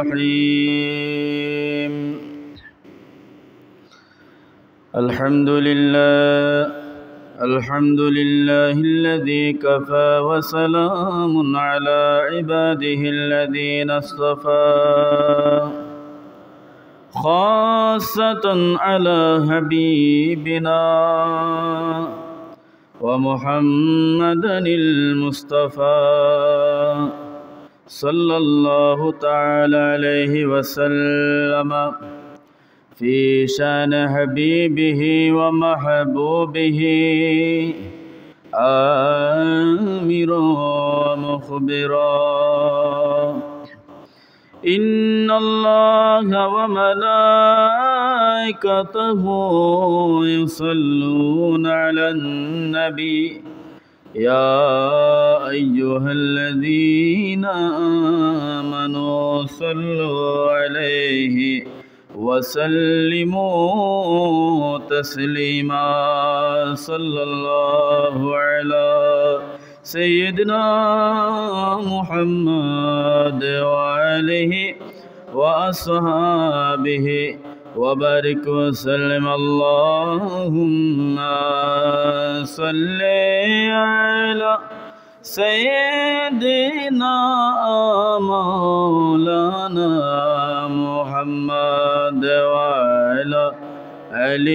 الرحيم الحمد لله الذي كفى وسلام على عباده الذين اصطفى خاصة على حبيبنا ومحمد المصطفى صلى الله تعالى عليه وسلم في شان حبيبه ومحبوبه آمرا ومخبرا إن الله وملائكته يصلون على النبي يا أيها الذين آمنوا صلوا عليه وسلموا تسليما صلى الله على سيدنا محمد وآله وأصحابه وبارك وسلم اللهم صل على سيدنا مولانا محمد وعلى آل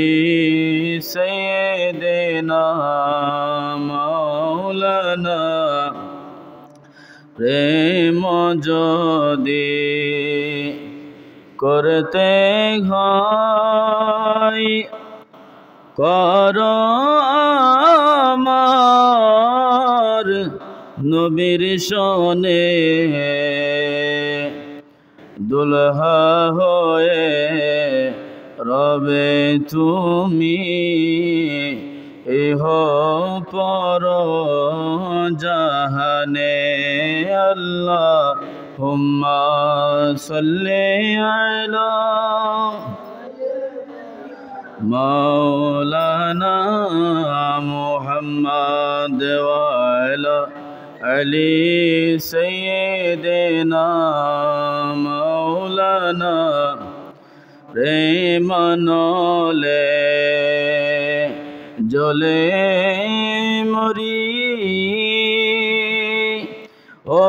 سيدنا مولانا প্রেম যদি করতে হয় কর আমার নবীর শনে দুলহা হয়ে রবে তুমি ইহ পর জাহানে আল্লাহুম্মা সাল্লি আলা মাওলানা মুহাম্মদ ওয়া আলা আলি সাইয়্যিদিনা মাওলানা প্রেমানলে জলে মরি ও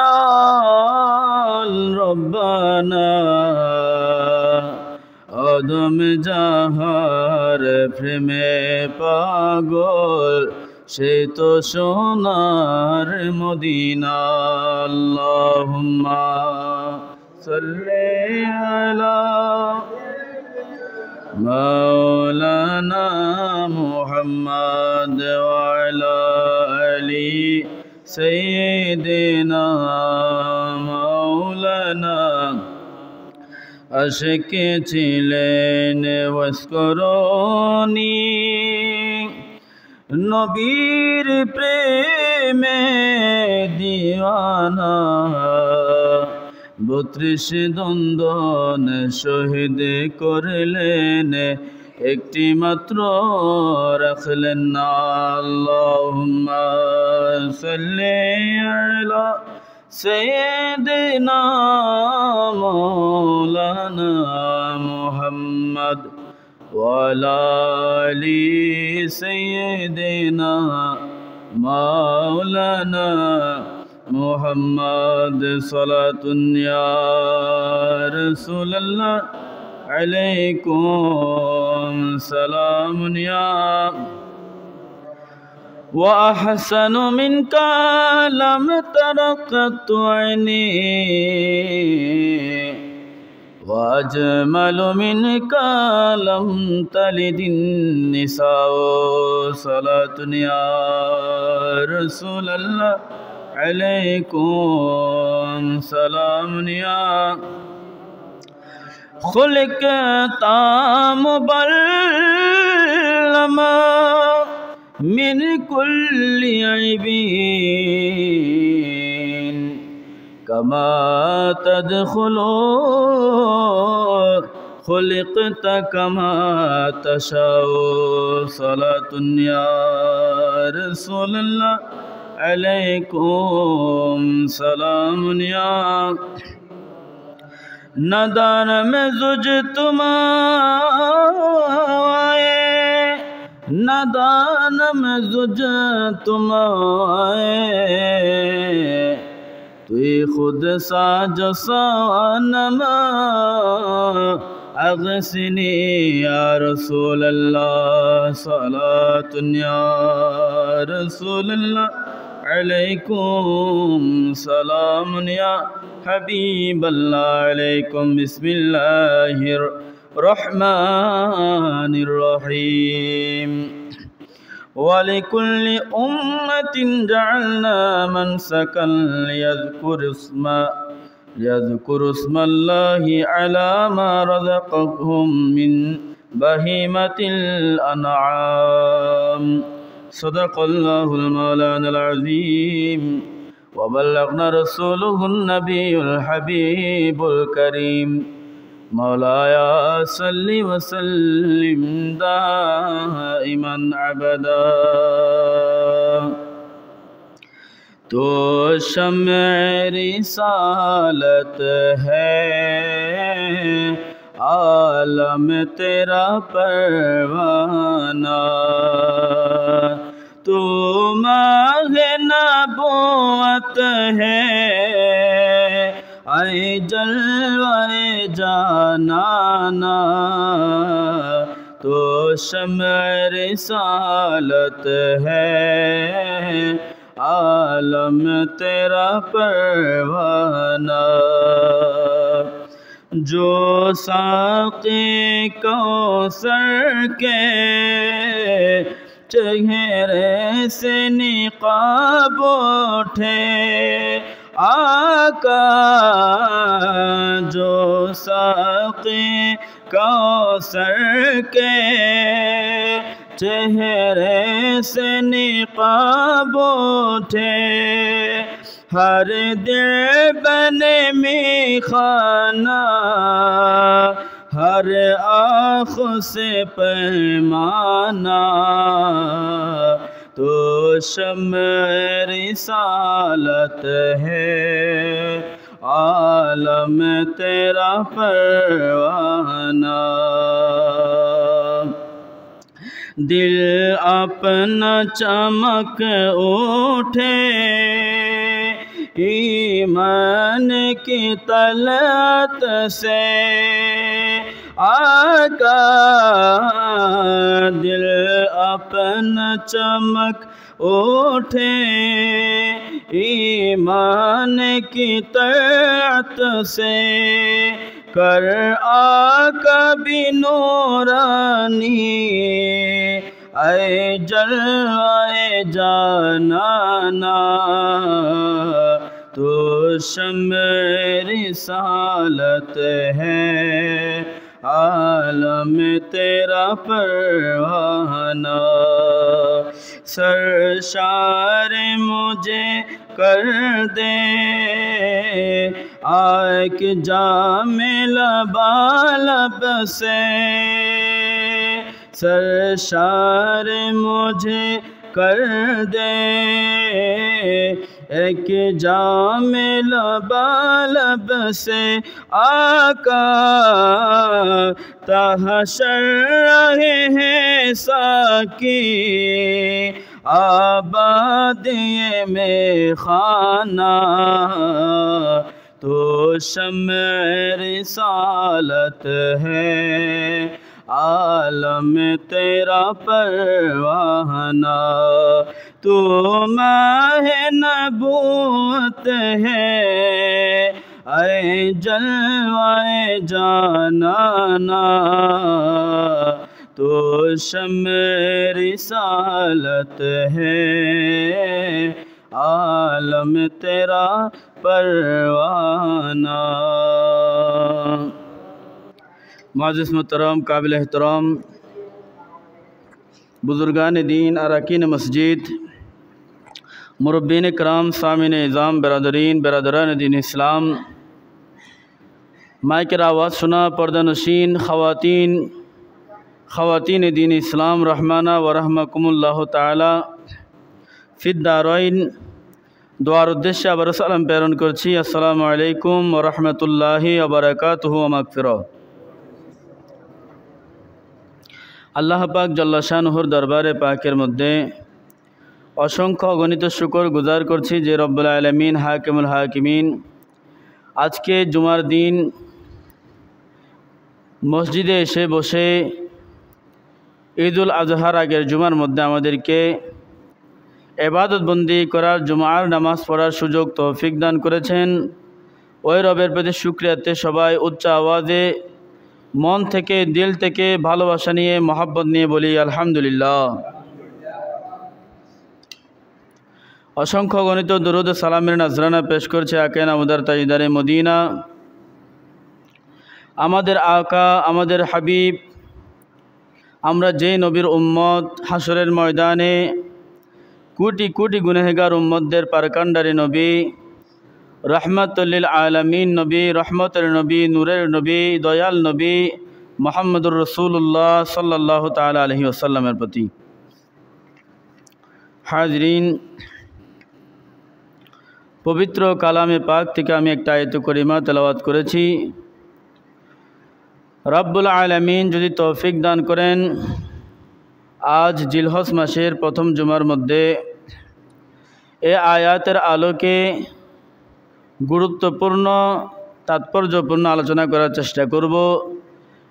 দয়াল রব্বানা আদম যাহার প্রেমে পাগল সে তো সোনার মদিনা আল্লাহুম্মা সাল্লি আলা مولانا محمد وعلى آل سيدنا مولانا আশিক ছিলেন ওয়াসকরণী নবীর প্রেমে দিওয়ানা 32 দন্দন শহীদ করলেন একটি মাত্র রাখলেন না আল্লাহুম্মা সাল্লি আলা সাইয়্যিদিনা মাওলানা মুহাম্মদ ওয়া আলা আলি সাইয়্যিদিনা মাওলানা محمد صلاة يا رسول الله عليكم سلام يا وأحسن منك لم ترقت عيني وأجمل منك لم تلد النساء صلاة يا رسول الله عليكم سلام يا خلقت مبلما من كل عيب كما تدخل خلقت كما تشاء صلاة يا رسول الله علیکم سلام یا ندان میں زج تم آئے ندان میں زج تم آئے توی خود ساج سانما اغسنی یا رسول اللہ صلاة یا رسول اللہ علیکم سلام یا حبیب اللہ علیکم بسم اللہ الرحمن الرحیم وَلِكُلِّ أُمَّةٍ جَعَلْنَا مَنْسَكًا لِيَذْكُرُوا اسْمَ اللَّهِ عَلَى مَا رَزَقَهُمْ مِنْ بَهِيمَةِ الْأَنْعَامِ صدق الله المولانا العظيم وبلغنا رسوله النبي الحبيب الكريم مولایا صلی وسلم دائما ابدا تو شمع رسالت ہے عالم تیرا پروانہ تو ماہ نبوت ہے اے جلوہ جانانا تو شمع رسالت ہے عالم تیرا پروانہ جو ساقی کوثر کے چہرے سے نقاب اٹھے آقا جو ساقی کوثر کے چہرے سے نقاب اٹھے ہر دل بنے میخانہ ہر آنکھ سے پیمانہ تو شمع رسالت ہے عالم تیرا پروانہ دل اپنا چمک اٹھے ایمان کی طلعت سے آقا دل اپنا چمک اٹھے ایمان کی طلعت سے کر آقا بھی نورانی اے جلوہ جانانا تو شمع رسالت ہے عالم تیرا پروانہ سرشار مجھے کر دے آئک جام لبالب سے سرشار مجھے کر دے ایک جام لبالب سے آقا تحشر رہے ہیں ساکی آباد یہ میخانہ تو شمع رسالت ہے عالم تیرا پروانہ تو ماہ نبوت ہے اے جلوہ جانانا تو شمع رسالت ہے عالم تیرا پروانہ معزز محترم قابل احترام بزرگان دین اراکین مسجد مربین کرام سامعین اعظام برادران دین اسلام مائک کی آواز سنا پردہ نشین خواتین دین اسلام رحمانہ و رحمکم اللہ تعالی فی الدارین দোয়ার উদ্দেশ্যে আবার সালাম প্রেরণ করছি। আসসালামু আলাইকুম ওয়া রাহমাতুল্লাহি ওয়া বারাকাতুহু ওয়া মাগফিরাহ। আল্লাহ পাক জাল্লা শানুহুর দরবারে পাকের মধ্যে অসংখ্য অগণিত শুকর গুজার করছি যে রব্বুল আলামিন হাকিমুল হাকিমিন আজকে জুমার দিন মসজিদে এসে বসে ঈদুল আজহার আগের জুমার মধ্যে আমাদেরকে ইবাদত বন্দি করার, জুমার নামাজ পড়ার সুযোগ তৌফিক দান করেছেন। ওই রবের প্রতি শুকরিয়াতে সবাই উচ্চ আওয়াজে মন থেকে, দিল থেকে ভালোবাসা নিয়ে, মহব্বত নিয়ে বলি আলহামদুলিল্লাহ। অসংখ্য গণিত দুরুদ সালামের নাজরানা পেশ করছে আকে নামদার তাজদারে মদিনা, আমাদের আকা, আমাদের হাবিব, আমরা যে নবীর উম্মত, হাসরের ময়দানে কোটি কোটি গুনহেগার উম্মতদের পারকান্ডারি নবী, রহমতুল লিল আলামিন নবী, রহমতের নবী, নূরের নবী, দয়াল নবী মুহাম্মদুর রাসূলুল্লাহ সাল্লাল্লাহু তাআলা আলাইহি ওয়াসাল্লামের প্রতি। হাজরিন, পবিত্র কালামে পাক থেকে আমি একটা আয়াত করিমা তেলাওয়াত করেছি। রব্বুল আলামিন যদি তৌফিক দান করেন, আজ জিলহজ মাসের প্রথম জুমার মধ্যে এ আয়াতের আলোকে গুরুত্বপূর্ণ, তাৎপর্যপূর্ণ আলোচনা করার চেষ্টা করব।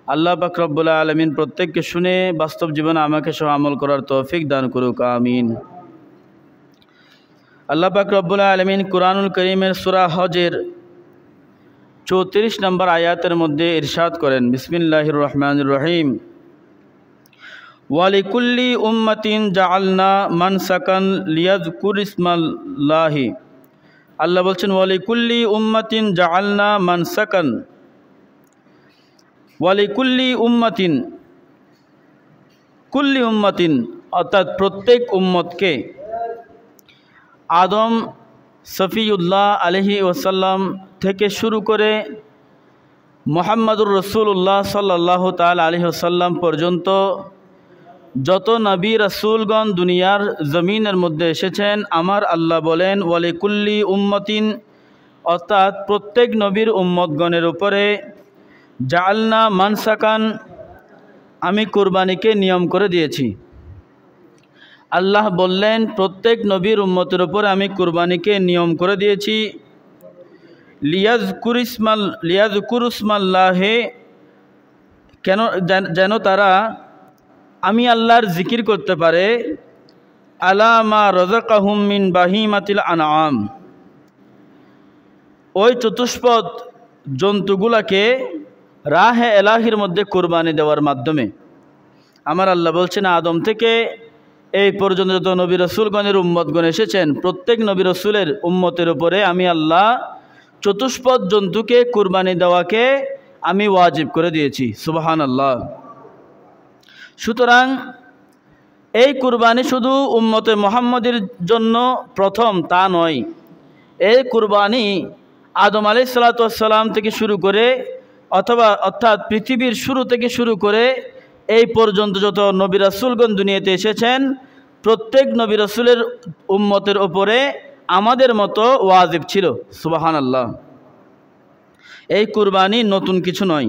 আল্লাহ পাক রব্বুল আলামিন প্রত্যেককে শুনে বাস্তব জীবনে আমাকে সহ আমল করার তৌফিক দান করুক, আমিন। আল্লাহ পাক রব্বুল আলামিন কুরআনুল কারীমের সূরা হজের 34 নম্বর আয়াতের মধ্যে ইরশাদ করেন, বিসমিল্লাহির রহমানির রহিম, ওয়ালিকুল্লি উম্মাতিন জাআলনা মানসাকান লিয়াযকুরিসমাল্লাহি। আল্লাহ বলছেন ওয়ালিকুল্লি উম্মাতিন জাআলনা মানসাকান, ওয়ালিকুল্লি উম্মাতিন, কুল্লি উম্মাতিন অর্থাৎ প্রত্যেক উম্মতকে, আদম সফিউল্লাহ আলাইহি ওয়াসাল্লাম থেকে শুরু করে মুহাম্মদুর রাসূলুল্লাহ সাল্লাল্লাহু তাআলা আলাইহি ওয়াসাল্লাম পর্যন্ত যত নবী রাসূলগণ দুনিয়ার জমিনের মধ্যে এসেছেন, আমার আল্লাহ বলেন ওয়ালিকুল্লি উম্মতিন অর্থাৎ প্রত্যেক নবীর উম্মতগণের উপরে জাআলনা মানসাকান, আমি কুরবানিকে নিয়ম করে দিয়েছি। আল্লাহ বললেন প্রত্যেক নবীর উম্মতের উপরে আমি কুরবানিকে নিয়ম করে দিয়েছি। লিয়াযকুরুসমাল্লাহি, কেন, যেন তারা আমি আল্লাহর জিকির করতে পারে, আলা মা রাযাকাহুম মিন বাহিমাতিল আনআম, ওই চতুষ্পদ জন্তুগুলাকে রাহে এলাহির মধ্যে কুরবানি দেওয়ার মাধ্যমে। আমার আল্লাহ বলছেন আদম থেকে এই পর্যন্ত যত নবী রাসূলগণের উম্মতগণ এসেছেন, প্রত্যেক নবী রাসূলের উম্মতের উপরে আমি আল্লাহ চতুষ্পদ জন্তুকে কুরবানি দেওয়াকে আমি ওয়াজিব করে দিয়েছি। সুবহানাল্লাহ। সুতরাং এই কুরবানি শুধু উম্মতে মুহাম্মদের জন্য প্রথম তা নয়, এই কুরবানি আদম আলাইহিস সালাতু ওয়াস সালাম থেকে শুরু করে অর্থাৎ পৃথিবীর শুরু থেকে শুরু করে এই পর্যন্ত যত নবী রাসূলগণ দুনিয়াতে এসেছেন, প্রত্যেক নবী রাসূলের উম্মতের উপরে আমাদের মতো ওয়াজিব ছিল। সুবহানাল্লাহ। এই কুরবানি নতুন কিছু নয়,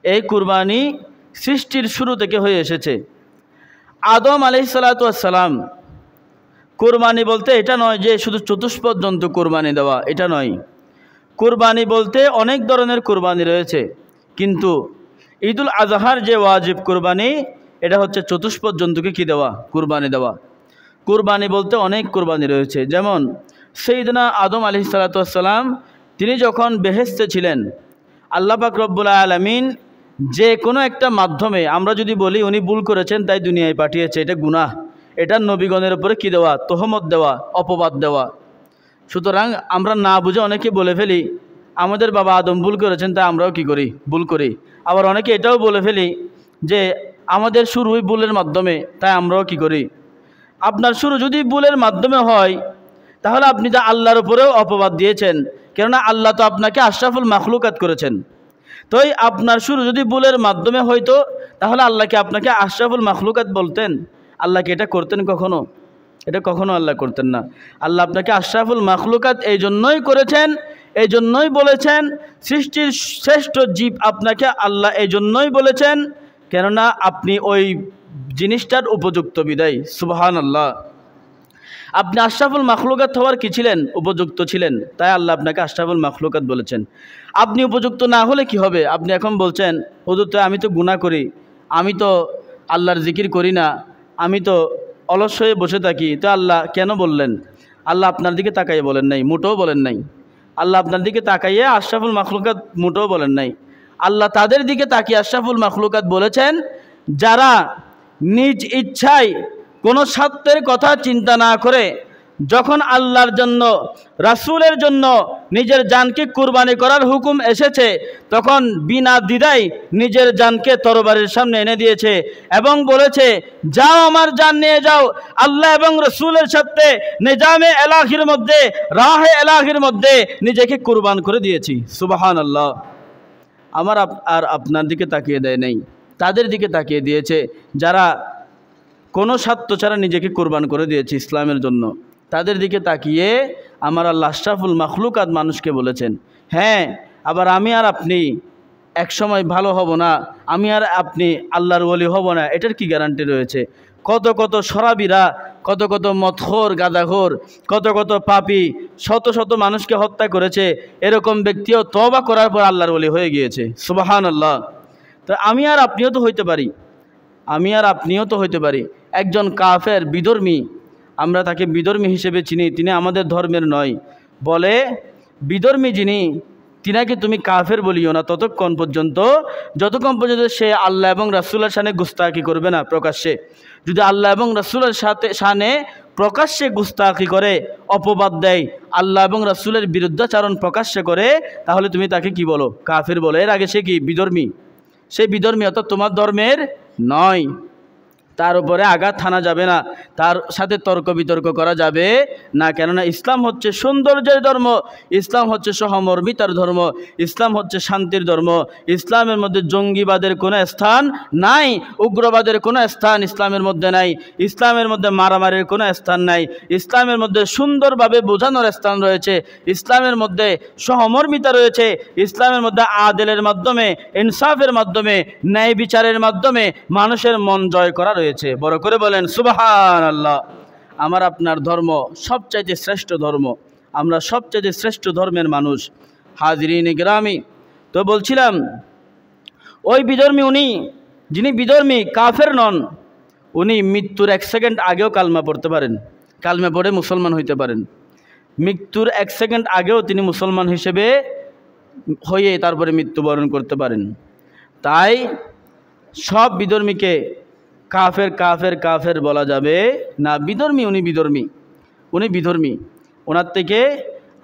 এই কুরবানি সৃষ্টির শুরু থেকে হয়ে এসেছে। আদম আলাইহিস সালাতু ওয়াস সালাম, কুরবানি বলতে এটা নয় যে শুধু চতুষ্পদ জন্তু কুরবানি দেওয়া, এটা নয়। কুরবানি বলতে অনেক ধরনের কুরবানি রয়েছে, কিন্তু ঈদুল আজহার যে ওয়াজিব কুরবানি, এটা হচ্ছে চতুষ্পদ জন্তুকে কি দেওয়া, কুরবানি দেওয়া। কুরবানি বলতে অনেক কুরবানি রয়েছে, যেমন সাইয়েদনা আদম আলাইহিস সালাতু ওয়াস সালাম তিনি যখন বেহেশতে ছিলেন, আল্লাহ পাক রব্বুল আলামিন যে কোনো একটা মাধ্যমে, আমরা যদি বলি উনি ভুল করেছেন তাই দুনিয়ায় পাঠিয়েছে, এটা গুনাহ, এটা নবীগণের উপরে কি দেওয়া, তোহমত দেওয়া, অপবাদ দেওয়া। সুতরাং আমরা না বুঝে অনেকে বলে ফেলি আমাদের বাবা আদম ভুল করেছেন তাই আমরাও কি করি, ভুল করি। আবার অনেকে এটাও বলে ফেলি যে আমাদের শুরুই ভুলের মাধ্যমে তাই আমরাও কি করি। আপনার শুরু যদি ভুলের মাধ্যমে হয় তাহলে আপনি যা আল্লাহর উপরেও অপবাদ দিয়েছেন, কেননা আল্লাহ তো আপনাকে আশরাফুল মাখলুকাত করেছেন। তো আপনার শুরু যদি ভুলের মাধ্যমে হয়তো তাহলে আল্লাহকে আপনাকে আশরাফুল মাখলুকাত বলতেন? আল্লাহকে এটা করতেন কখনো? এটা কখনো আল্লাহ করতেন না। আল্লাহ আপনাকে আশরাফুল মাখলুকাত এই জন্যই করেছেন, এই জন্যই বলেছেন, সৃষ্টির শ্রেষ্ঠ জীব আপনাকে আল্লাহ এই জন্যই বলেছেন, কেননা আপনি ওই জিনিসটার উপযুক্ত বিদায়। সুবহানাল্লাহ। আপনি আশরাফুল মাখলুকাত হওয়ার কি ছিলেন? উপযুক্ত ছিলেন, তাই আল্লাহ আপনাকে আশরাফুল মাখলুকাত বলেছেন। আপনি উপযুক্ত না হলে কি হবে? আপনি এখন বলছেন, হুজুর তো আমি তো গুনাহ করি, আমি তো আল্লাহর জিকির করি না, আমি তো অলস হয়ে বসে থাকি, তো আল্লাহ কেন বললেন? আল্লাহ আপনার দিকে তাকাইয়ে বলেন নাই, মোটেও বলেন নাই। আল্লাহ আপনার দিকে তাকাইয়ে আশরাফুল মাখলুকাত মোটেও বলেন নাই। আল্লাহ তাদের দিকে তাকিয়ে আশরাফুল মাখলুকাত বলেছেন যারা নিজ ইচ্ছায় কোনো স্বার্থের কথা চিন্তা না করে যখন আল্লাহর জন্য, রাসূলের জন্য নিজের জানকে কুরবানি করার হুকুম এসেছে, তখন বিনা দ্বিধায় নিজের জানকে তরবারির সামনে এনে দিয়েছে এবং বলেছে, যাও আমার জান নিয়ে যাও, আল্লাহ এবং রাসূলের সাথে নিজামে এলাহির মধ্যে, রাহে এলাহির মধ্যে নিজেকে কুরবান করে দিয়েছি। সুবহানাল্লাহ। আমার আর আপনার দিকে তাকিয়ে দেয় নাই, তাদের দিকে তাকিয়ে দিয়েছে যারা কোনো স্বার্থ ছাড়া নিজেকে কুরবান করে দিয়েছে ইসলামের জন্য। তাদের দিকে তাকিয়ে আমার আল্লাহ আশরাফুল মাখলুকাত মানুষকে বলেছেন। হ্যাঁ, আবার আমি আর আপনি একসময় ভালো হব না, আমি আর আপনি আল্লাহর ওলি হব না, এটার কি গ্যারান্টি রয়েছে? কত কত শরাবিরা, কত কত মদখোর, গাদাখোর, কত কত পাপী শত শত মানুষকে হত্যা করেছে, এরকম ব্যক্তিও তওবা করার পর আল্লাহর ওলি হয়ে গিয়েছে। সুবহানাল্লাহ। তো আমি আর আপনিও তো হইতে পারি, আমি আর আপনিও তো হইতে পারি। একজন কাফের, বিধর্মী, আমরা তাকে বিধর্মী হিসেবে চিনি, তিনি আমাদের ধর্মের নয়, বলে বিধর্মী যিনি, তিনাকে তুমি কাফের বলিও না যতক্ষণ পর্যন্ত সে আল্লাহ এবং রাসূলের শানে গুস্তাখি করবে না প্রকাশ্যে। যদি আল্লাহ এবং রাসূলের শানে প্রকাশ্যে গুস্তাখি করে, অপবাদ দেয়, আল্লাহ এবং রাসূলের বিরুদ্ধাচরণ প্রকাশ্যে করে, তাহলে তুমি তাকে কি বলো? কাফের বলো। এর আগে সে কি? বিধর্মী। সে বিধর্মী, অর্থাৎ তোমার ধর্মের নয়। তার উপরে আঘাত হানা যাবে না, তার সাথে তর্ক বিতর্ক করা যাবে না, কেননা ইসলাম হচ্ছে সৌন্দর্যের ধর্ম, ইসলাম হচ্ছে সহমর্মিতার ধর্ম, ইসলাম হচ্ছে শান্তির ধর্ম। ইসলামের মধ্যে জঙ্গিবাদের কোনো স্থান নাই, উগ্রবাদের কোনো স্থান ইসলামের মধ্যে নাই, ইসলামের মধ্যে মারামারির কোনো স্থান নাই, ইসলামের মধ্যে সুন্দরভাবে বোঝানোর স্থান রয়েছে, ইসলামের মধ্যে সহমর্মিতা রয়েছে, ইসলামের মধ্যে আদেলের মাধ্যমে, ইনসাফের মাধ্যমে, ন্যায় বিচারের মাধ্যমে মানুষের মন জয় করা রয়েছে। বড় করে বলেন সুবহানাল্লাহ। আমার আপনার ধর্ম সবচাইতে শ্রেষ্ঠ ধর্ম, আমরা সবচাইতে শ্রেষ্ঠ ধর্মের মানুষ। হাজিরিন গ্রামী, তো বলছিলাম ওই বিধর্মী, উনি যিনি বিধর্মী, কাফের নন, উনি মৃত্যুর 1 সেকেন্ড আগেও কালমা পড়তে পারেন, কালমা পড়ে মুসলমান হইতে পারেন। মৃত্যুর 1 সেকেন্ড আগেও তিনি মুসলমান হিসেবে হয়ে তারপরে মৃত্যুবরণ করতে পারেন। তাই সব বিধর্মীকে কাফের কাফের কাফের বলা যাবে না। বিধর্মী, উনি বিধর্মী, উনি বিধর্মী। ওনার থেকে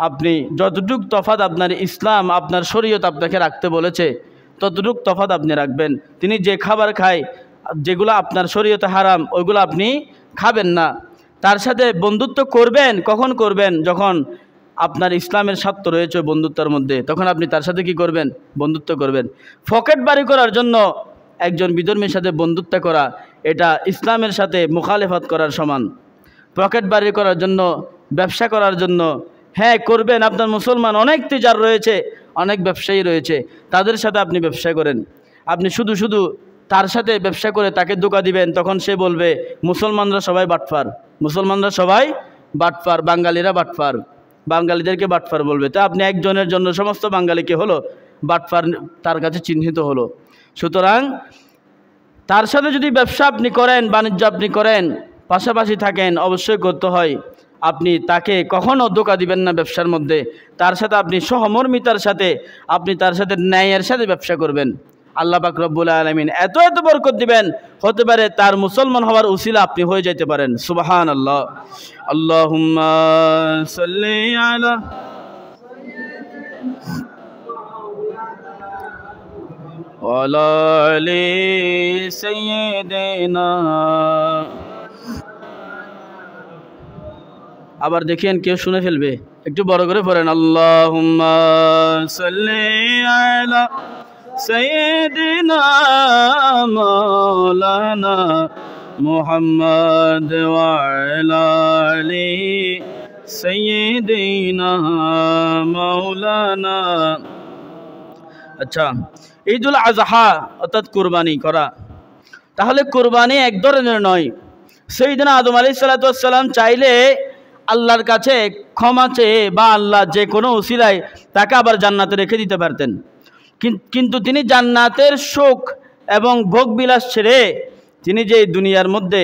আপনি যতটুক তফাৎ আপনার ইসলাম, আপনার শরীয়ত আপনাকে রাখতে বলেছে, ততটুক তফাৎ আপনি রাখবেন। তিনি যে খাবার খায়, যেগুলো আপনার শরীয়তে হারাম, ওইগুলো আপনি খাবেন না। তার সাথে বন্ধুত্ব করবেন, কখন করবেন? যখন আপনার ইসলামের স্বার্থ রয়েছে বন্ধুত্বের মধ্যে, তখন আপনি তার সাথে কি করবেন? বন্ধুত্ব করবেন। পকেট বাড়ি করার জন্য একজন বিধর্মীর সাথে বন্ধুত্ব করা, এটা ইসলামের সাথে মুখালেফাত করার সমান। পকেট বাড়ি করার জন্য, ব্যবসা করার জন্য, হ্যাঁ করবেন, আপনার মুসলমান অনেক তিজার রয়েছে, অনেক ব্যবসায়ী রয়েছে, তাদের সাথে আপনি ব্যবসা করেন। আপনি শুধু শুধু তার সাথে ব্যবসা করে তাকে ধোঁকা দিবেন, তখন সে বলবে মুসলমানরা সবাই বাটফার, মুসলমানরা সবাই বাটফার, বাঙালিরা বাটফার, বাঙালিদেরকে বাটফার বলবে। তা আপনি একজনের জন্য সমস্ত বাঙালিকে হলো বাটফার, তার কাছে চিহ্নিত হলো। সুতরাং তার সাথে যদি ব্যবসা আপনি করেন, বাণিজ্য আপনি করেন, পাশাপাশি থাকেন, অবশ্যই করতে হয়, আপনি তাকে কখনও ধোঁকা দিবেন না ব্যবসার মধ্যে। তার সাথে আপনি সহমর্মিতার সাথে, আপনি তার সাথে ন্যায়ের সাথে ব্যবসা করবেন। আল্লাহ পাক রব্বুল আলামিন এত এত বরকত দিবেন, হতে পারে তার মুসলমান হওয়ার উসিলা আপনি হয়ে যেতে পারেন। সুবহানাল্লাহ। আল্লাহুম্মা সাল্লি আলা ওয়ালা আলি সাইয়্যিদিনা। আবার দেখেন কেউ শুনে ফেলবে, একটু বড় করে পড়েন, আল্লাহুম্মা সাল্লি আলা সাইয়্যিদিনা মাওলানা মুহাম্মদ ওয়া আলা আলি সাইয়্যিদিনা মাওলানা। আচ্ছা, ঈদুল আজহা অর্থাৎ কুরবানি করা। তাহলে কুরবানি এক ধরনের নয়। সাইয়েদনা আদম আলাইহিস সালাতু ওয়াস সালাম চাইলে আল্লাহর কাছে ক্ষমা চেয়ে বা আল্লাহ যে কোনো উসিলায় তাকে আবার জান্নাতে রেখে দিতে পারতেন, কিন্তু তিনি জান্নাতের সুখ এবং ভোগবিলাস ছেড়ে তিনি যে দুনিয়ার মধ্যে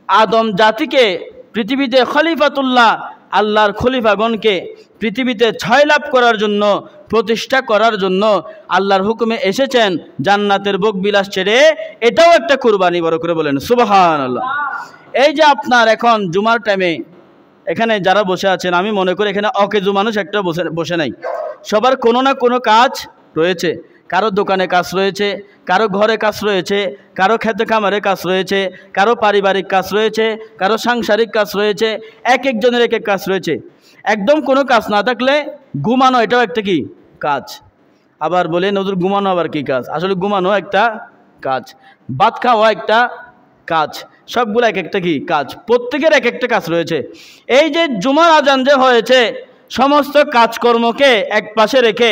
আদম জাতিকে পৃথিবীতে খলিফাতুল্লাহ আল্লাহর খলিফাগণকে পৃথিবীতে ছয় লাভ করার জন্য প্রতিষ্ঠা করার জন্য আল্লাহর হুকুমে এসেছেন জান্নাতের ভোগবিলাস ছেড়ে। এটাও একটা কুরবানি। বড় করে বলেন সুবহানাল্লাহ। এই যে আপনার এখন জুমার টাইমে এখানে যারা বসে আছেন, আমি মনে করি এখানে অকেজু মানুষ একটা বসে নাই। সবার কোনো না কোনো কাজ রয়েছে। কারো দোকানে কাজ রয়েছে, কারো ঘরে কাজ রয়েছে, কারো খেতে খামারে কাজ রয়েছে, কারো পারিবারিক কাজ রয়েছে, কারো সাংসারিক কাজ রয়েছে। এক একজনের এক এক কাজ রয়েছে। একদম কোনো কাজ না থাকলে ঘুমানো এটাও একটা কি কাজ। আবার বলে নজর ঘুমানো আবার কি কাজ? আসলে ঘুমানো একটা কাজ, ভাত খাওয়া একটা কাজ, সবগুলো এক একটা কি কাজ। প্রত্যেকের এক একটা কাজ রয়েছে। এই যে জুমার আজান যে হয়েছে, সমস্ত কাজকর্মকে এক পাশে রেখে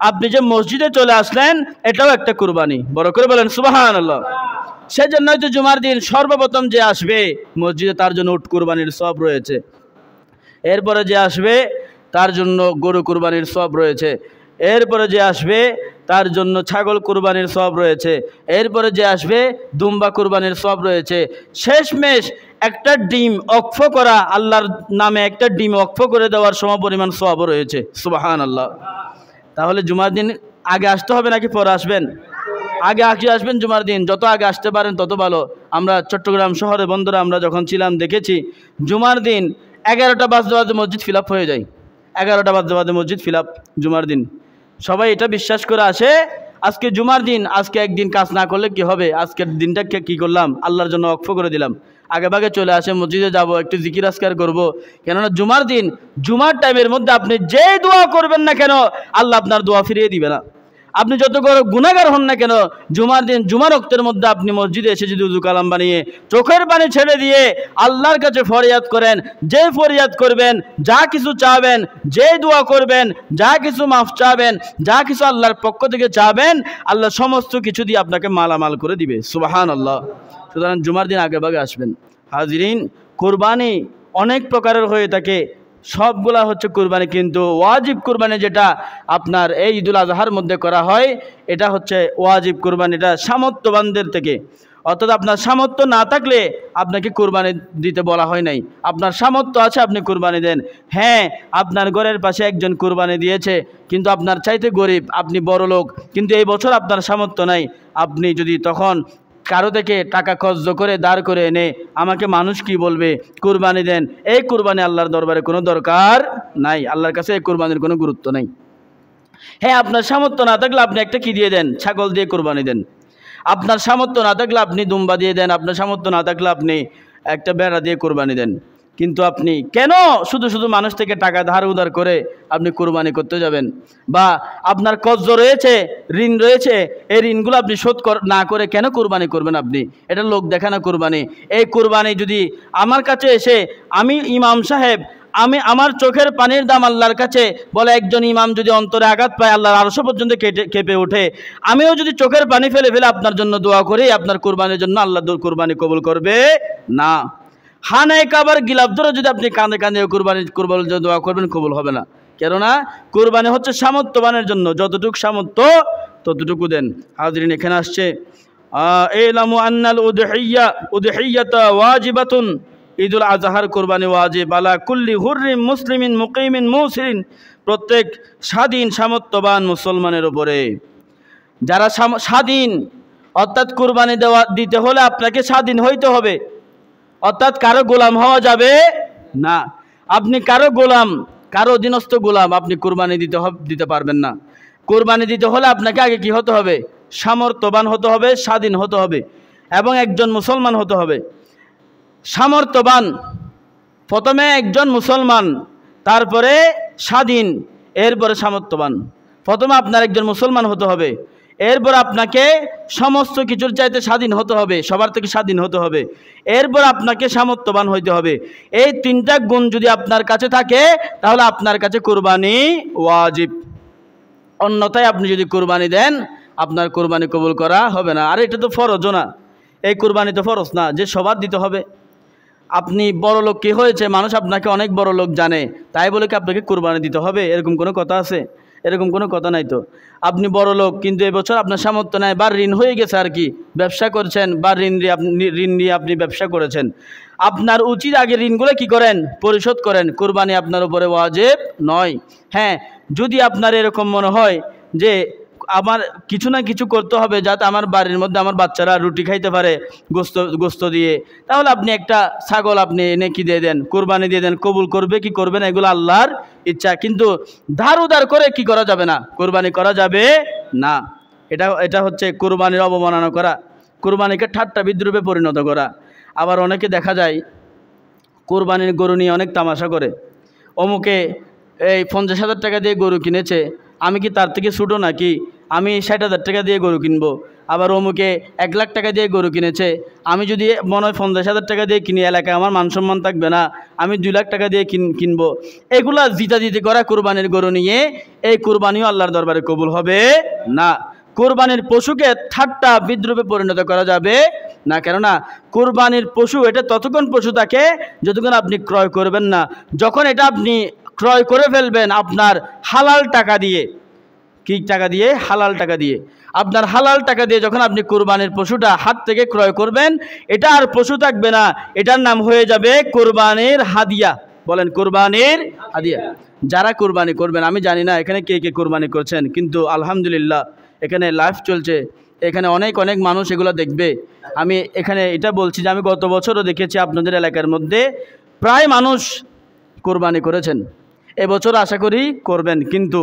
আপনি যে মসজিদে চলে আসলেন, এটাও একটা কুরবানি। বড় করে বলেন সুবহানাল্লাহ। সেজন্য তো জুমার দিন সর্বপ্রথম যে আসবে মসজিদে, তার জন্য উট কুরবানির সব রয়েছে। এরপরে যে আসবে তার জন্য গরু কুরবানির সব রয়েছে। এরপরে যে আসবে তার জন্য ছাগল কুরবানির সব রয়েছে। এরপরে যে আসবে দুম্বা কুরবানির সব রয়েছে। শেষমেশ একটা ডিম অক্ফ করা, আল্লাহর নামে একটা ডিম অক্ফ করে দেওয়ার সমপরিমাণ সবও রয়েছে। সুবহানাল্লাহ। তাহলে জুমার দিন আগে আসতে হবে নাকি পরে আসবেন? আগে আসবেন জুমার দিন। যত আগে আসতে পারেন তত ভালো। আমরা চট্টগ্রাম শহরে বন্ধুরা আমরা যখন ছিলাম দেখেছি জুমার দিন 11টা বাজতে বাজতে মসজিদ ফিল আপ হয়ে যায়। 11টা বাজতে বাজতে মসজিদ ফিল আপ জুমার দিন। সবাই এটা বিশ্বাস করে আসে আজকে জুমার দিন, আজকে একদিন কাজ না করলে কি হবে, আজকের দিনটাকে কি করলাম, আল্লাহর জন্য ওয়াকফ করে দিলাম। আগে ভাগে চলে আসে মসজিদে যাব, একটু জিকির আজকার করবো। কেননা জুমার দিন, জুমার টাইমের মধ্যে আপনি যে দোয়া করবেন না কেন আল্লাহ আপনার দোয়া ফিরিয়ে দিবে না। আপনি যত বড় গুনাহগার হন না কেন, জুমার দিন জুমার ওয়াক্তের মধ্যে আপনি মসজিদে এসে যদি উযু কালাম বানিয়ে চোখের পানি ছেড়ে দিয়ে আল্লাহর কাছে ফরিয়াদ করেন, যে ফরিয়াদ করবেন, যা কিছু চাবেন, যে দোয়া করবেন, যা কিছু মাফ চাবেন, যা কিছু আল্লাহর পক্ষ থেকে চাবেন, আল্লাহ সমস্ত কিছু দিয়ে আপনাকে মালামাল করে দিবে। সুবহানাল্লাহ। সুতরাং জুমার দিন আগে ভাগে আসবেন। হাজিরিন, কুরবানি অনেক প্রকারের হয়ে থাকে, সবগুলা হচ্ছে কুরবানি, কিন্তু ওয়াজিব কুরবানি যেটা আপনার এই ঈদুল আজহার মধ্যে করা হয়, এটা হচ্ছে ওয়াজিব কুরবানি। এটা সামর্থ্যবানদের থেকে, অর্থাৎ আপনার সামর্থ্য না থাকলে আপনাকে কুরবানি দিতে বলা হয় নাই। আপনার সামর্থ্য আছে, আপনি কুরবানি দেন। হ্যাঁ, আপনার ঘরের পাশে একজন কুরবানি দিয়েছে, কিন্তু আপনার চাইতে গরিব, আপনি বড় লোক, কিন্তু এই বছর আপনার সামর্থ্য নাই। আপনি যদি তখন কারো থেকে টাকা খরচ করে দাঁড় করে এনে আমাকে মানুষ কি বলবে কুরবানি দেন, এই কুরবানি আল্লাহর দরবারে কোনো দরকার নাই। আল্লাহর কাছে এই কুরবানির কোনো গুরুত্ব নেই। হ্যাঁ, আপনার সামর্থ্য না থাকলে আপনি একটা কি দিয়ে দেন, ছাগল দিয়ে কুরবানি দেন। আপনার সামর্থ্য না থাকলে আপনি দুম্বা দিয়ে দেন। আপনার সামর্থ্য না থাকলে আপনি একটা বেড়া দিয়ে কুরবানি দেন। কিন্তু আপনি কেন শুধু শুধু মানুষ থেকে টাকা ধার উধার করে আপনি কুরবানি করতে যাবেন? বা আপনার কর্জ রয়েছে, ঋণ রয়েছে, এই ঋণগুলো আপনি শোধ না করে কেন কুরবানি করবেন? আপনি এটা লোক দেখানো কুরবানি। এই কুরবানি যদি আমার কাছে এসে আমি ইমাম সাহেব, আমি আমার চোখের পানির দাম আল্লাহর কাছে বলে, একজন ইমাম যদি অন্তরে আঘাত পায় আল্লাহর আরশ পর্যন্ত কেঁপে ওঠে, আমিও যদি চোখের পানি ফেলে ফেলে আপনার জন্য দোয়া করি, আপনার কুরবানির জন্য আল্লাহ কুরবানি কবুল করবে না। খানায় কাবার গিলাফ ধরে যদি আপনি কাঁদে কাঁদে কুরবানির জন্য দোয়া করবেন, কবুল হবে না। কেননা কুরবানি হচ্ছে সামর্থ্যবানের জন্য, যতটুকু সামর্থ্য ততটুকু দেন। হাজরিন, এখানে আসছে ইলামু আন্নাল উদহিয়াতা ওয়াজিবাতুন, ঈদুল আজহার কুরবানি ওয়াজিব আলা কুল্লি হুররিন মুসলিমিন মুকিমিন মুসিরিন, প্রত্যেক স্বাধীন সামর্থ্যবান মুসলমানের উপরে। যারা স্বাধীন, অর্থাৎ কুরবানি দিতে হলে আপনাকে স্বাধীন হইতে হবে, অর্থাৎ কারো গোলাম হওয়া যাবে না। আপনি কারো গোলাম, কারো অধীনস্থ গোলাম আপনি কুরবানি দিতে পারবেন না। কুরবানি দিতে হলে আপনাকে আগে কি হতে হবে? সামর্থ্যবান হতে হবে, স্বাধীন হতে হবে এবং একজন মুসলমান হতে হবে। সামর্থ্যবান, প্রথমে একজন মুসলমান, তারপরে স্বাধীন, এরপরে সামর্থ্যবান। প্রথমে আপনার একজন মুসলমান হতে হবে, এরপর আপনাকে সমস্ত কিছুর চাইতে স্বাধীন হতে হবে, সবার থেকে স্বাধীন হতে হবে। এরপর আপনাকে সামর্থ্যবান হইতে হবে। এই তিনটা গুণ যদি আপনার কাছে থাকে তাহলে আপনার কাছে কুরবানি ওয়াজিব। অন্যথায় আপনি যদি কুরবানি দেন আপনার কুরবানি কবুল করা হবে না। আর এটা তো ফরজও না, এই কুরবানি তো ফরজ না যে সবার দিতে হবে। আপনি বড় লোক কি হয়েছে, মানুষ আপনাকে অনেক বড় লোক জানে, তাই বলে কি আপনাকে কুরবানি দিতে হবে? এরকম কোনো কথা আছে? এরকম কোনো কথা নাই তো। আপনি বড় লোক কিন্তু এবছর আপনার সামর্থ্য নাই, বা ঋণ হয়ে গেছে আর কি, ব্যবসা করছেন বা ঋণ নিয়ে আপনি ব্যবসা করেছেন, আপনার উচিত আগে ঋণগুলো কি করেন, পরিশোধ করেন। কুরবানি আপনার উপরে ওয়াজিব নয়। হ্যাঁ, যদি আপনার এরকম মনে হয় যে আমার কিছু না কিছু করতে হবে যাতে আমার বাড়ির মধ্যে আমার বাচ্চারা রুটি খাইতে পারে গোস্ত দিয়ে, তাহলে আপনি একটা ছাগল আপনি এনে কি দিয়ে দেন, কুরবানি দিয়ে দেন। কবুল করবে কি করবে না এগুলো আল্লাহর ইচ্ছা, কিন্তু ধার উধার করে কি করা যাবে না, কুরবানি করা যাবে না। এটা হচ্ছে কুরবানির অবমাননা করা, কুরবানিকে ঠাট্টা বিদ্রুপে পরিণত করা। আবার অনেকে দেখা যায় কুরবানির গরু নিয়ে অনেক তামাশা করে। অমুকে এই 50,000 টাকা দিয়ে গরু কিনেছে, আমি কি তার থেকে ছোটো নাকি, আমি 60,000 টাকা দিয়ে গরু কিনবো। আবার অমুকে 1 লাখ টাকা দিয়ে গরু কিনেছে, আমি যদি মনে হয় 50,000 টাকা দিয়ে কিনি এলাকায় আমার মান সম্মান থাকবে না, আমি 2 লাখ টাকা দিয়ে কিনবো। এগুলা জিতাজিতি করা কুরবানির গরু নিয়ে, এই কুরবানিও আল্লাহর দরবারে কবুল হবে না। কুরবানির পশুকে ঠাট্টা বিদ্রুপে পরিণত করা যাবে না, কেননা কুরবানির পশু এটা ততক্ষণ পশু থাকে যতক্ষণ আপনি ক্রয় করবেন না। যখন এটা আপনি ক্রয় করে ফেলবেন আপনার হালাল টাকা দিয়ে, কি টাকা দিয়ে, হালাল টাকা দিয়ে, আপনার হালাল টাকা দিয়ে যখন আপনি কুরবানির পশুটা হাত থেকে ক্রয় করবেন, এটা আর পশু থাকবে না, এটার নাম হয়ে যাবে কুরবানির হাদিয়া। বলেন কুরবানির হাদিয়া। যারা কুরবানি করবেন, আমি জানি না এখানে কে কে কুরবানি করছেন, কিন্তু আলহামদুলিল্লাহ এখানে লাইভ চলছে, এখানে অনেক মানুষ এগুলো দেখবে। আমি এখানে এটা বলছি যে আমি গত বছরও দেখেছি আপনাদের এলাকার মধ্যে প্রায় মানুষ কুরবানি করেছেন, এবছর আশা করি করবেন। কিন্তু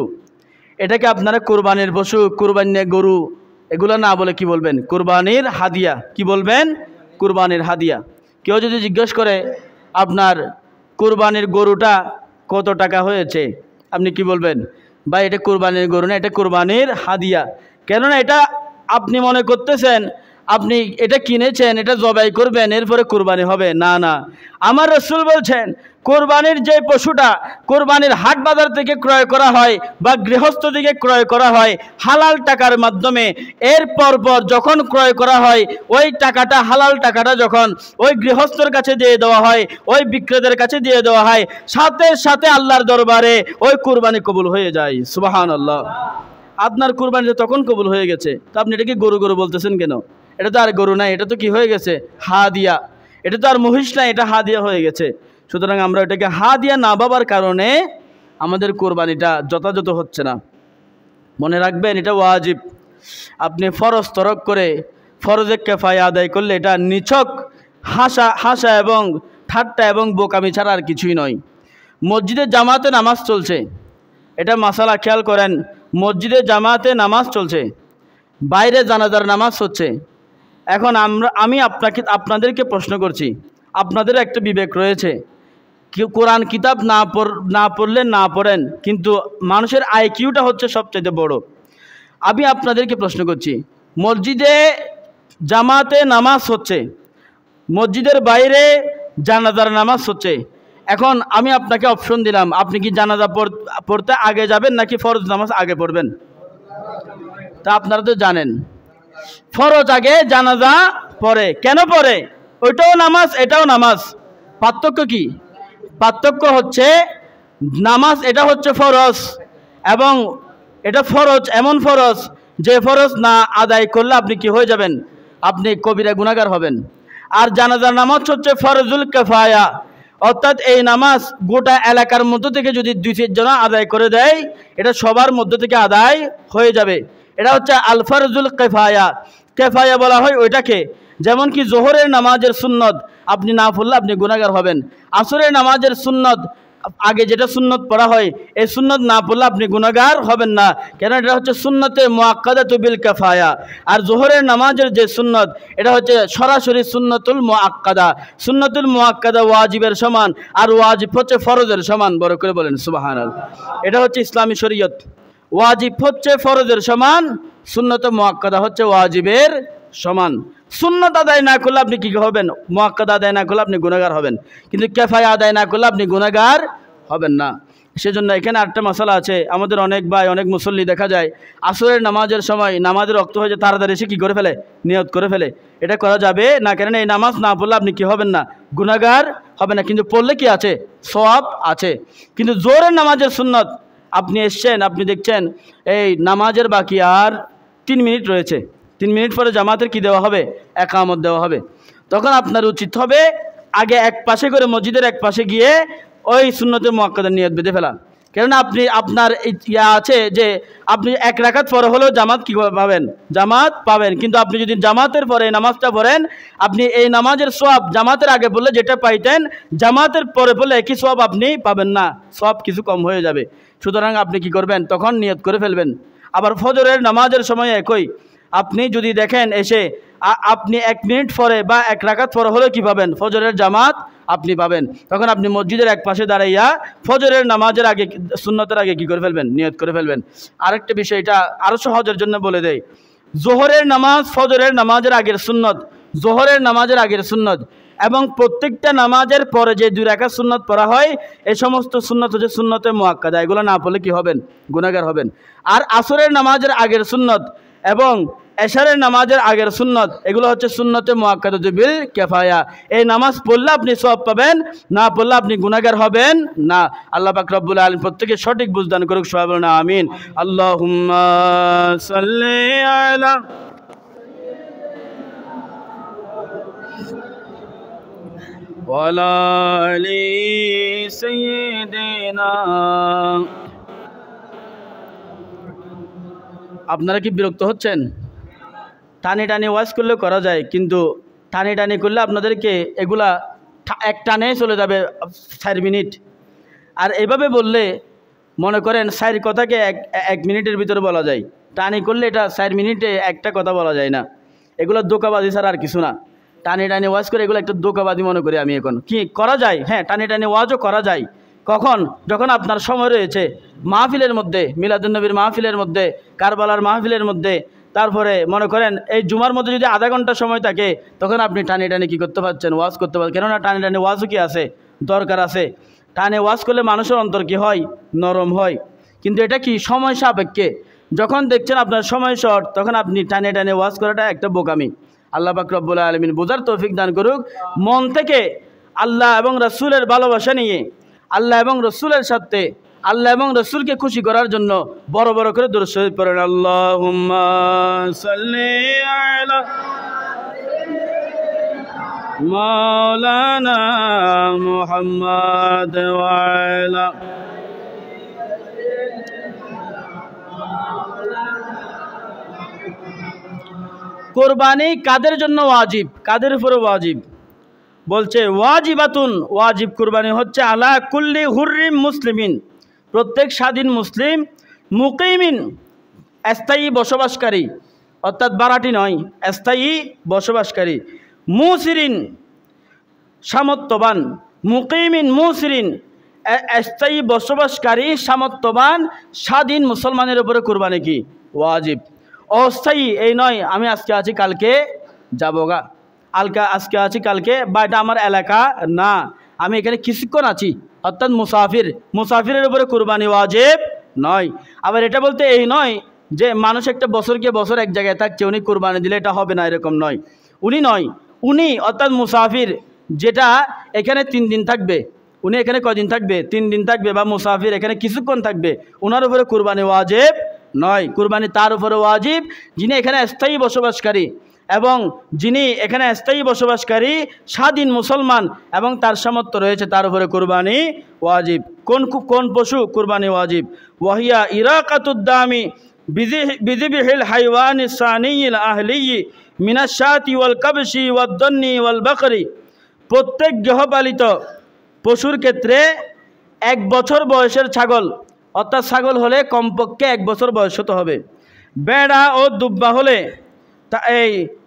এটাকে আপনারা কুরবানির পশু, কুরবানির গরু এগুলো না বলে কি বলবেন, কুরবানির হাদিয়া। কি বলবেন, কুরবানির হাদিয়া। কেউ যদি জিজ্ঞেস করে আপনার কুরবানির গরুটা কত টাকা হয়েছে, আপনি কি বলবেন, ভাই এটা কুরবানির গরু না, এটা কুরবানির হাদিয়া। কেননা এটা আপনি মনে করতেছেন আপনি এটা কিনেছেন, এটা জবাই করবেন, এরপরে কুরবানি হবে। না না, আমার রাসূল বলছেন কোরবানির যে পশুটা কোরবানির হাট বাজার থেকে ক্রয় করা হয় বা গৃহস্থ থেকে ক্রয় করা হয় হালাল টাকার মাধ্যমে, এরপর যখন ক্রয় করা হয় ওই টাকাটা, হালাল টাকাটা যখন ওই গৃহস্থর কাছে দিয়ে দেওয়া হয়, ওই বিক্রেতার কাছে দিয়ে দেওয়া হয়, সাথে সাথে আল্লাহর দরবারে ওই কুরবানি কবুল হয়ে যায়। সুবহানাল্লাহ। আপনার কুরবানি তখন কবুল হয়ে গেছে, তো আপনি এটাকে গরু গরু বলতেছেন কেন? এটা তো আর গরু নাই, এটা তো কি হয়ে গেছে, হাদিয়া। এটা তো আর মহিষ নাই, এটা হাদিয়া হয়ে গেছে। সুতরাং আমরা এটাকে হাদিয়া না ভাবার কারণে আমাদের কোরবানিটা যথাযথ হচ্ছে না। মনে রাখবেন এটা ওয়াজিব। আপনি ফরজ তরক করে ফরজে কিফায়া আদায় করলে এটা নিছক হাসা এবং ঠাট্টা এবং বোকামি ছাড়া আর কিছুই নয়। মসজিদে জামাতে নামাজ চলছে, এটা মাসালা খেয়াল করেন, মসজিদে জামাতে নামাজ চলছে, বাইরে জানাজার নামাজ হচ্ছে। এখন আমি আপনাদেরকে প্রশ্ন করছি, আপনাদের একটা বিবেক রয়েছে, কোরআন কিতাব না পড়লে না পড়েন, কিন্তু মানুষের আইকিউটা হচ্ছে সবচেয়ে বড়। আমি আপনাদেরকে প্রশ্ন করছি, মসজিদে জামাতে নামাজ হচ্ছে, মসজিদের বাইরে জানাজার নামাজ হচ্ছে। এখন আমি আপনাকে অপশন দিলাম, আপনি কি জানাজা পড়তে আগে যাবেন নাকি ফরজ নামাজ আগে পড়বেন? তা আপনারা তো জানেন ফরজ আগে জানাজা পড়ে। কেন পড়ে? ওইটাও নামাজ এটাও নামাজ। পার্থক্য কি? পার্থক্য হচ্ছে নামাজ এটা হচ্ছে ফরজ, এবং এটা ফরজ এমন ফরজ যে ফরজ না আদায় করলে আপনি কি হয়ে যাবেন, আপনি কবিরা গুনাহগার হবেন। আর জানাজার নামাজ হচ্ছে ফরজুল কিফায়া, অর্থাৎ এই নামাজ গোটা এলাকার মধ্য থেকে যদি 2-3 জন আদায় করে দেয় এটা সবার মধ্য থেকে আদায় হয়ে যাবে। এটা হচ্ছে আল ফরজুল কিফায়া। কিফায়া বলা হয় ওইটাকে, যেমন কি জোহরের নামাজের সুন্নত আপনি না পড়লে আপনি গুনাহগার হবেন, আসরের নামাজের সুন্নত আগে যেটা সুন্নত পড়া হয় এই সুন্নত না পড়লে আপনি গুনাহগার হবেন না, কেন এটা হচ্ছে সুন্নতে মুআক্কাদাতু বিল কিফায়া। আর জোহরের নামাজের যে সুন্নত এটা হচ্ছে সরাসরি সুন্নতুল মুআক্কাদা। সুন্নতুল মুআক্কাদা ওয়াজিবের সমান, আর ওয়াজিব হচ্ছে ফরজের সমান। বড় করে বলেন সুবহানাল্লাহ। এটা হচ্ছে ইসলামী শরীয়ত। ওয়াজিব হচ্ছে ফরজের সমান, সুন্নত মুআক্কাদা হচ্ছে ওয়াজিবের সমান। সুন্নত আদায় না করলে আপনি কি হবেন? মুআক্কাদা আদায় না করলে আপনি গুনাহগার হবেন, কিন্তু কিফায়া আদায় না করলে আপনি গুনাহগার হবেন না। সেজন্য এখানে আরেকটা মশলা আছে। আমাদের অনেক ভাই, অনেক মুসল্লি দেখা যায় আসরের নামাজের সময় নামাজের রক্ত হয়ে যায়, তাড়াতাড়ি এসে কী করে ফেলে? নিয়ত করে ফেলে। এটা করা যাবে না, কেন এই নামাজ না পড়লে আপনি কি হবেন না? গুনাহগার হবে না, কিন্তু পড়লে কি আছে? সওয়াব আছে। কিন্তু জোহরের নামাজের সুন্নত, আপনি এসছেন, আপনি দেখছেন এই নামাজের বাকি আর 3 মিনিট রয়েছে, 3 মিনিট পরে জামাতের কি দেওয়া হবে? একামত দেওয়া হবে। তখন আপনার উচিত হবে আগে এক পাশে করে মসজিদের এক পাশে গিয়ে ওই সুন্নতে মুআক্কাদার নিয়ত বেঁধে ফেলা। কেননা আপনি আপনার ইয়া আছে যে আপনি 1 রাকাত পরে হলেও জামাত কী পাবেন? জামাত পাবেন। কিন্তু আপনি যদি জামাতের পরে নামাজটা পড়েন, আপনি এই নামাজের সওয়াব জামাতের আগে পড়লে যেটা পাইতেন, জামাতের পরে পড়লে একই সওয়াব আপনি পাবেন না, সওয়াব কিছু কম হয়ে যাবে। সুতরাং আপনি কি করবেন? তখন নিয়ত করে ফেলবেন। আবার ফজরের নামাজের সময় একই, আপনি যদি দেখেন এসে আপনি 1 মিনিট পরে বা 1 রাকাত পরে হলেও কী পাবেন? ফজরের জামাত আপনি পাবেন। তখন আপনি মসজিদের এক পাশে দাঁড়াইয়া ফজরের নামাজের আগে, সুন্নতের আগে কী করে ফেলবেন? নিয়ত করে ফেলবেন। আরেকটা বিষয়, এটা আরও সহজের জন্য বলে দেয়। জোহরের নামাজ ফজরের নামাজের আগের সুন্নত, জোহরের নামাজের আগের সুন্নত, এবং প্রত্যেকটা নামাজের পরে যে 2 রাকাত সুন্নত পড়া হয়, এই সমস্ত সুন্নত হচ্ছে সুন্নতে মুআক্কাদা। এগুলো না পড়লে কি হবেন? গুনাহগার হবেন। আর আসরের নামাজের আগের সুন্নত এবং এশারের নামাজের আগের সুন্নত, এগুলো হচ্ছে সুন্নতে মুআক্কাদা বিল কিফায়া। এই নামাজ পড়লে আপনি সওয়াব পাবেন, না পড়লে আপনি গুনাহগার হবেন না। আল্লাহ পাক রব্বুল আলামিন প্রত্যেককে সঠিক বুঝদান করুক, সবাই বলুন আমিন। আল্লাহুম্মা সাল্লি আলা ওয়ালা আলি সাইয়্যিদিনা। আপনারা কি বিরক্ত হচ্ছেন? টানি টানি ওয়াজ করলে করা যায়, কিন্তু টানি টানি করলে আপনাদেরকে এগুলা এক টানে চলে যাবে 4 মিনিট। আর এভাবে বললে মনে করেন 4 কথাকে এক মিনিটের ভিতরে বলা যায়। টানি করলে এটা 4 মিনিটে একটা কথা বলা যায় না। এগুলো দোকাবাজি ছাড়া আর কিছু না। টানি টানি ওয়াজ করে এগুলো একটা দোকাবাজি মনে করি আমি এখন। কি করা যায়? হ্যাঁ, টানি টানি ওয়াজও করা যায়। কখন? যখন আপনার সময় রয়েছে মাহফিলের মধ্যে, মিলাদুন্নবীর মাহফিলের মধ্যে, কারবালার মাহফিলের মধ্যে, তারপরে মনে করেন এই জুমার মধ্যে যদি আধা ঘন্টা সময় থাকে, তখন আপনি টানি টানি কী করতে পারছেন? ওয়াজ করতে পারছেন। কেননা টানি টানি ওয়াজও কি আছে? দরকার আছে। টানে ওয়াজ করলে মানুষের অন্তর কি হয়? নরম হয়। কিন্তু এটা কি সময় সাপেক্ষে। যখন দেখছেন আপনার সময় শর্ট, তখন আপনি টানে টানে ওয়াজ করাটা একটা বোকামি। আল্লাহ পাক রব্বুল আলামিন বোঝার তৌফিক দান করুক। মন থেকে আল্লাহ এবং রাসূলের ভালোবাসা নিয়ে, আল্লাহ এবং রাসূলের সাথে, আল্লাহ এবং রাসূলকে খুশি করার জন্য বড় বড় করে দরুদ শরীফ পড়েন। আল্লাহুম্মা সাল্লি আলা মাওলানা মুহাম্মদ ওয়া আলা। কোরবানি কাদের জন্য ওয়াজিব? কাদের উপরে ওয়াজিব? বলছে ওয়াজিবাতুন, ওয়াজিব কোরবানি হচ্ছে আলা কুল্লি হুররিম মুসলিমিন, প্রত্যেক স্বাধীন মুসলিম, মুকিমিন, স্থায়ী বসবাসকারী, অর্থাৎ বারাটি নয়, স্থায়ী বসবাসকারী, মুসিরিন সামর্থ্যবান, মুকিমিন মুসিরিন স্থায়ী বসবাসকারী সামর্থ্যবান স্বাধীন মুসলমানের উপরে কোরবানি কি ওয়াজিব। অস্থায়ী এই নয় আমি আজকে আছি কালকে যাবোগা, আজকে আছি কালকে, বা এটা আমার এলাকা না, আমি এখানে কিছুক্ষণ আছি, অর্থাৎ মুসাফিরের উপরে কোরবানি ওয়াজিব নয়। আবার এটা বলতে এই নয় যে মানুষ একটা বছরকে বছর এক জায়গায় থাকছে, উনি কোরবানি দিলে এটা হবে না, এরকম নয়। উনি অর্থাৎ মুসাফির যেটা এখানে 3 দিন থাকবে, উনি এখানে কদিন থাকবে? 3 দিন থাকবে, বা মুসাফির এখানে কিছুক্ষণ থাকবে, ওনার উপরে কোরবানি ওয়াজিব নয়। কোরবানি তার উপরে ওয়াজিব যিনি এখানে স্থায়ী বসবাসকারী, এবং যিনি এখানে স্থায়ী বসবাসকারী স্বাধীন মুসলমান এবং তার সামর্থ্য রয়েছে, তার উপরে কোরবানি ওয়াজিব। কোন পশু কোরবানি ওয়াজিব? ওয়াহিয়া ইরাকাতুদ্দামি বিযিবিহিল হাইওয়ানি সানিয়িল আহলি মিনাশ শাতি ওয়াল কাবশি ওয়াদ-দান্নি ওয়াল বাকরি, প্রত্যেক গৃহপালিত পশুর ক্ষেত্রে 1 বছর বয়সের ছাগল, অর্থাৎ ছাগল হলে কমপক্ষে 1 বছর বয়স হতে হবে। বেড়া ও দুব্বা হলে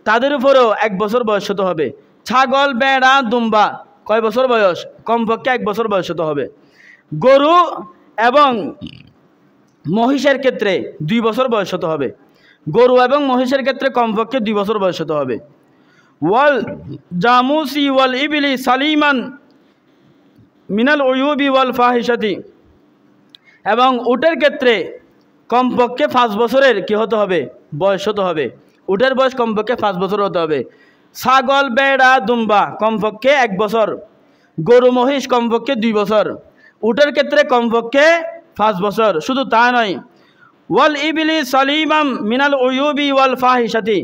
তাদের উপরেও 1 বছর বয়স হতে হবে। ছাগল, বেড়া, দুম্বা কয় বছর বয়স? কমপক্ষে 1 বছর বয়স হতে হবে। গরু এবং মহিষের ক্ষেত্রে 2 বছর বয়স হতে হবে। গরু এবং মহিষের ক্ষেত্রে কমপক্ষে 2 বছর বয়স হতে হবে। ওয়াল জামুসি ওয়াল ইবলি সালিমান মিনাল উয়ুবি ওয়াল ফাহিশাতি, এবং উটের ক্ষেত্রে কমপক্ষে 5 বছরের কি হতে হবে? বয়স হতে হবে। উটের বয়স কমপক্ষে 5 বছর হতে হবে। ছাগল, বেড়া, দুম্বা কমপক্ষে 1 বছর। গরু মহিষ কমপক্ষে 2 বছর। উটের ক্ষেত্রে কমপক্ষে 5 বছর। শুধু তা নয়, ওয়াল ইবলি সালিমাম মিনাল উয়ুবি ওয়াল ফাহিশাতি,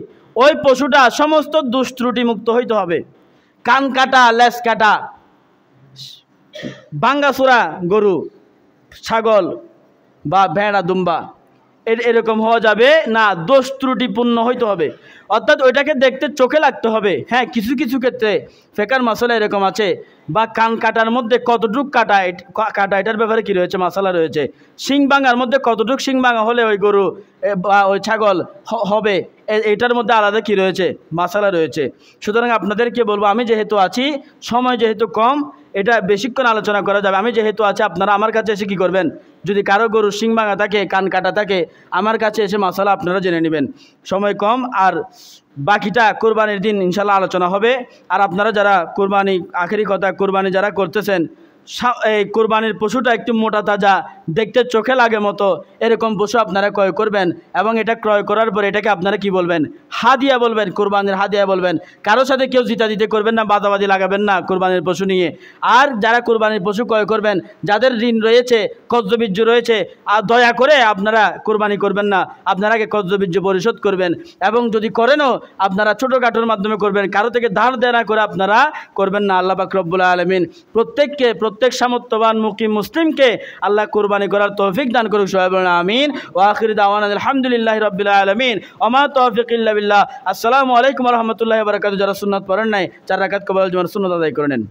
ওই পশুটা সমস্ত দুষ্ত্রুটি মুক্ত হইতে হবে। কান কাটা, লেজ কাটা, ভাঙ্গাচোরা গরু, ছাগল বা ভেড়া, দুম্বা এরকম হওয়া যাবে না, দোষ ত্রুটিপূর্ণ হইতে হবে। অর্থাৎ ওইটাকে দেখতে চোখে লাগতে হবে। হ্যাঁ, কিছু কিছু ক্ষেত্রে ফেকার মাসালা এরকম আছে, বা কান কাটার মধ্যে কতটুক কাটা এটার ব্যাপারে কি রয়েছে, মাসালা রয়েছে। শিং ভাঙার মধ্যে কতটুক শিং ভাঙা হলে ওই গরু বা ওই ছাগল হবে, এটার মধ্যে আলাদা কি রয়েছে, মাসালা রয়েছে। সুতরাং আপনাদেরকে বলবো, আমি যেহেতু আছি, সময় যেহেতু কম, এটা বেশিক্ষণ আলোচনা করা যাবে। আমি যেহেতু আছি, আপনারা আমার কাছে এসে কী করবেন, যদি কারো গরু শিং ভাঙা থাকে, কান কাটা থাকে, আমার কাছে এসে মাসালা আপনারা জেনে নেবেন। সময় কম, আর বাকিটা কোরবানির দিন ইনশাল্লাহ আলোচনা হবে। আর আপনারা যারা কোরবানি, আখেরি কথা, কোরবানি যারা করতেছেন, এই কোরবানির পশুটা একটু মোটা তাজা, দেখতে চোখে লাগে মতো এরকম পশু আপনারা ক্রয় করবেন। এবং এটা ক্রয় করার পর এটাকে আপনারা কি বলবেন, হাদিয়া বলবেন, কোরবানির হাদিয়া বলবেন। কারোর সাথে কেউ জিতাজিতি করবেন না, বাদাবাদি লাগাবেন না কোরবানির পশু নিয়ে। আর যারা কোরবানির পশু ক্রয় করবেন, যাদের ঋণ রয়েছে, কর্জবীর্য রয়েছে, আর দয়া করে আপনারা কোরবানি করবেন না, আপনারা আগে কর্জবীর্য পরিশোধ করবেন। এবং যদি করেনও আপনারা ছোটোখাটোর মাধ্যমে করবেন, কারো থেকে ধার দেনা করে আপনারা করবেন না। আল্লাহ পাক রব্বুল আলামিন প্রত্যেক সামর্থ্যবান মুকিম মুসলিমকে আল্লাহ কোরবানি করার তৌফিক দান করুক। সবাই বলেন আমিন। ওয়া আখিরু দাওয়ানা আলহামদুলিল্লাহি রাব্বিল আলামিন ওয়া মা তাওফিক ইল্লা বিল্লাহ। আসসালামু আলাইকুম ওয়া রাহমাতুল্লাহি ওয়া বারাকাতুহু। যারা সুন্নাত পড়েন নাই, 4 রাকাত কবুল জুমার সুন্নাত আদায় করে নেন।